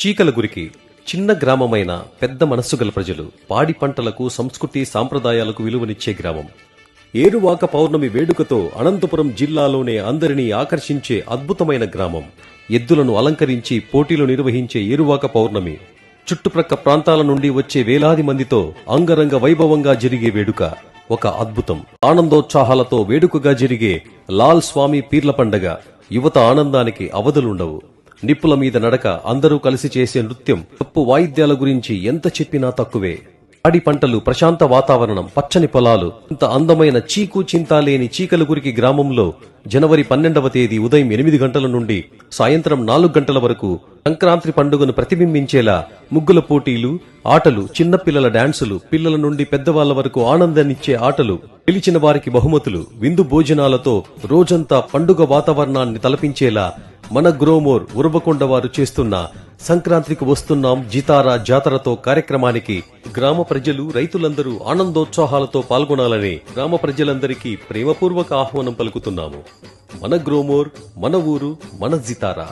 చీకలగురికి చిన్న గ్రామమైన పెద్ద మనస్సు గల ప్రజలు పాడి పంటలకు సంస్కృతి సాంప్రదాయాలకు విలువనిచ్చే గ్రామం. ఏరువాక పౌర్ణమి వేడుకతో అనంతపురం జిల్లాలోనే అందరినీ ఆకర్షించే అద్భుతమైన గ్రామం. ఎద్దులను అలంకరించి పోటీలు నిర్వహించే ఏరువాక పౌర్ణమి చుట్టుప్రక్క ప్రాంతాల నుండి వచ్చే వేలాది మందితో అంగరంగ వైభవంగా జరిగే వేడుక ఒక అద్భుతం. ఆనందోత్సాహాలతో వేడుకగా జరిగే లాల్ స్వామి పీర్ల పండగ యువత ఆనందానికి అవధులుండవు. నిప్పుల మీద నడక, అందరూ కలిసి చేసే నృత్యం, తప్పు వాయిద్యాల గురించి ఎంత చెప్పినా తక్కువే. పాడి పంటలు, ప్రశాంత వాతావరణం, పచ్చని పొలాలు, ఇంత అందమైన చీకు చింతా లేని చీకలగురికి గ్రామంలో జనవరి 12వ తేదీ ఉదయం 8 గంటల నుండి సాయంత్రం 4 గంటల వరకు సంక్రాంతి పండుగను ప్రతిబింబించేలా ముగ్గుల పోటీలు, ఆటలు, చిన్నపిల్లల డాన్సులు, పిల్లల నుండి పెద్దవాళ్ల వరకు ఆనందాన్నిచ్చే ఆటలు, పిలిచిన వారికి బహుమతులు, విందు భోజనాలతో రోజంతా పండుగ వాతావరణాన్ని తలపించేలా మన గ్రోమోర్ ఉరవకొండ వారు చేస్తున్న సంక్రాంతికి వస్తున్నాం జితారా జాతరతో కార్యక్రమానికి గ్రామ ప్రజలు, రైతులందరూ ఆనందోత్సాహాలతో పాల్గొనాలని గ్రామ ప్రజలందరికీ ప్రేమపూర్వక ఆహ్వానం పలుకుతున్నాము. మన గ్రోమోర్, మన ఊరు, మన జితారా.